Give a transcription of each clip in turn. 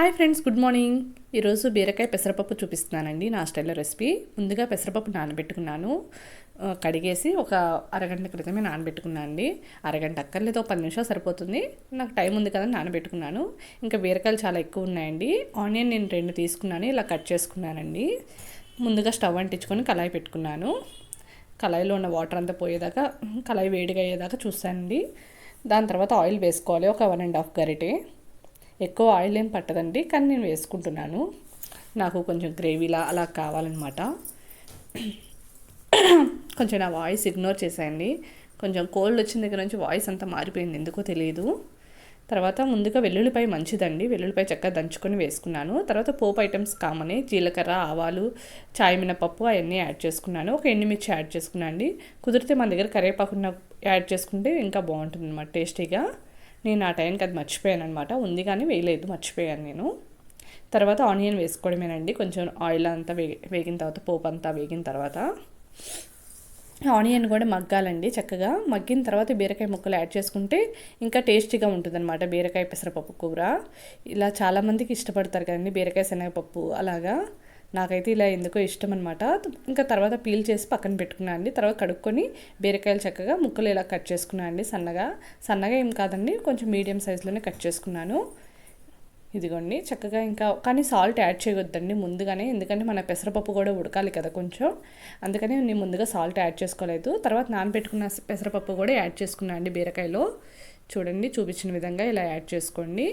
Hi friends, good morning. ఈరోజు బీరకాయ పెసరపప్పు చూపిస్తున్నానండి, నా స్టైల్లో రెసిపీ. ముందుగా పెసరపప్పు నానబెట్టుకున్నాను, కడిగేసి ఒక అరగంట క్రితమే నానబెట్టుకున్నాను అండి. అరగంట అక్కర్లేదు, ఒక 10 నిమిషాలు సరిపోతుంది. నాకు టైం ఉంది కదా నానబెట్టుకున్నాను. ఇంకా బీరకాయలు చాలా ఎక్కువ ఉన్నాయండి. ఆనియన్ నేను 2 తీసుకున్నాను, ఇలా కట్ చేసుకున్నానండి. ముందుగా స్టవ్ అంటించుకొని కళాయి పెట్టుకున్నాను. కళాయిలో ఉన్న వాటర్ అంతా పోయేదాకా, కళాయి వేడిగా అయ్యేదాకా చూస్తానండి. దాని తర్వాత ఆయిల్ వేసుకోవాలి, ఒక 1.5 గరిటె. ఎక్కువ ఆయిల్ ఏం పట్టదండి, కానీ నేను వేసుకుంటున్నాను, నాకు కొంచెం గ్రేవీలా అలా కావాలన్నమాట. కొంచెం నా వాయిస్ ఇగ్నోర్ చేసేయండి, కొంచెం కోల్డ్ వచ్చిన దగ్గర నుంచి వాయిస్ అంతా మారిపోయింది, ఎందుకో తెలియదు. తర్వాత ముందుగా వెల్లుల్లిపాయ మంచిదండి, వెల్లుల్లిపాయ చక్కగా దంచుకొని వేసుకున్నాను. తర్వాత పోపు ఐటమ్స్ కామని జీలకర్ర, ఆవాలు, చాయ్ మినపప్పు అవన్నీ యాడ్ చేసుకున్నాను. ఒక ఎండుమిర్చి యాడ్ చేసుకున్నాను అండి. కుదిరితే మన దగ్గర కరివేపాకు యాడ్ చేసుకుంటే ఇంకా బాగుంటుంది అన్నమాట, టేస్టీగా. నేను ఆ టైంకి అది మర్చిపోయాను అనమాట, ఉంది కానీ వేయలేదు, మర్చిపోయాను నేను. తర్వాత ఆనియన్ వేసుకోవడమేనండి. కొంచెం ఆయిల్ అంతా వేగిన తర్వాత, పోపు అంతా వేగిన తర్వాత ఆనియన్ కూడా మగ్గాలండి. చక్కగా మగ్గిన తర్వాత బీరకాయ ముక్కలు యాడ్ చేసుకుంటే ఇంకా టేస్టీగా ఉంటుందన్నమాట బీరకాయ పెసరపప్పు కూర. ఇలా చాలామందికి ఇష్టపడతారు కదండి బీరకాయ శనగపప్పు, అలాగా నాకైతే ఇలా ఎందుకో ఇష్టం అనమాట. ఇంకా తర్వాత పీల్ చేసి పక్కన పెట్టుకున్నాను అండి. తర్వాత కడుక్కొని బీరకాయలు చక్కగా ముక్కలు ఇలా కట్ చేసుకున్నాను అండి. సన్నగా ఏం కాదండి, కొంచెం మీడియం సైజులోనే కట్ చేసుకున్నాను. ఇదిగోండి చక్కగా. ఇంకా కానీ సాల్ట్ యాడ్ చేయవద్దండి ముందుగానే, ఎందుకంటే మన పెసరపప్పు కూడా ఉడకాలి కదా కొంచెం, అందుకని నేను ముందుగా సాల్ట్ యాడ్ చేసుకోలేదు. తర్వాత నానబెట్టుకున్న పెసరపప్పు కూడా యాడ్ చేసుకున్నాను అండి బీరకాయలో. చూడండి, చూపించిన విధంగా ఇలా యాడ్ చేసుకోండి.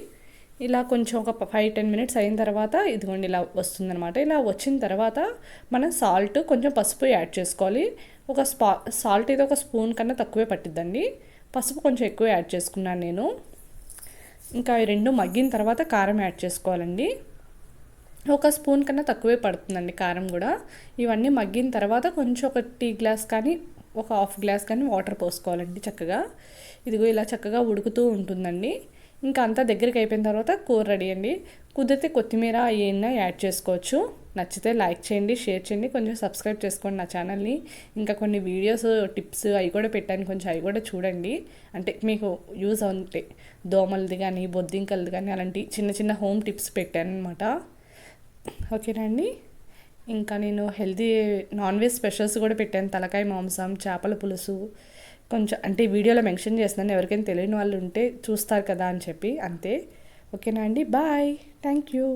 ఇలా కొంచెం ఒక 5-10 మినిట్స్ అయిన తర్వాత ఇదిగోండి ఇలా వస్తుందన్నమాట. ఇలా వచ్చిన తర్వాత మనం సాల్ట్, కొంచెం పసుపు యాడ్ చేసుకోవాలి. సాల్ట్ ఇది ఒక స్పూన్ కన్నా తక్కువే పట్టిద్దండి, పసుపు కొంచెం ఎక్కువ యాడ్ చేసుకున్నాను నేను. ఇంకా ఈ రెండు మగ్గిన తర్వాత కారం యాడ్ చేసుకోవాలండి. ఒక స్పూన్ కన్నా తక్కువే పడుతుందండి కారం కూడా. ఇవన్నీ మగ్గిన తర్వాత కొంచెం ఒక టీ గ్లాస్ కానీ, ఒక హాఫ్ గ్లాస్ కానీ వాటర్ పోసుకోవాలండి చక్కగా. ఇదిగో ఇలా చక్కగా ఉడుకుతూ ఉంటుందండి. ఇంకా అంతా దగ్గరికి అయిపోయిన తర్వాత కూర రెడీ అండి. కుదిరితే కొత్తిమీర ఏమైనా యాడ్ చేసుకోవచ్చు. నచ్చితే లైక్ చేయండి, షేర్ చేయండి, కొంచెం సబ్స్క్రైబ్ చేసుకోండి నా ఛానల్ని. ఇంకా కొన్ని వీడియోస్, టిప్స్ అవి కూడా పెట్టాను, కొంచెం అవి కూడా చూడండి, అంటే మీకు యూజ్ అవుతాయి. దోమలది కానీ, బొద్దింకలది కానీ, అలాంటి చిన్న చిన్న హోమ్ టిప్స్ పెట్టాను అనమాట. ఓకేనా అండి. ఇంకా నేను హెల్తీ నాన్ వెజ్ స్పెషల్స్ కూడా పెట్టాను, తలకాయ మాంసం, చేపల పులుసు. కొంచెం అంటే వీడియోలో మెన్షన్ చేస్తున్నాను, ఎవరికైనా తెలియని వాళ్ళు ఉంటే చూస్తారు కదా అని చెప్పి, అంతే. ఓకేనా అండి. Bye, thank you.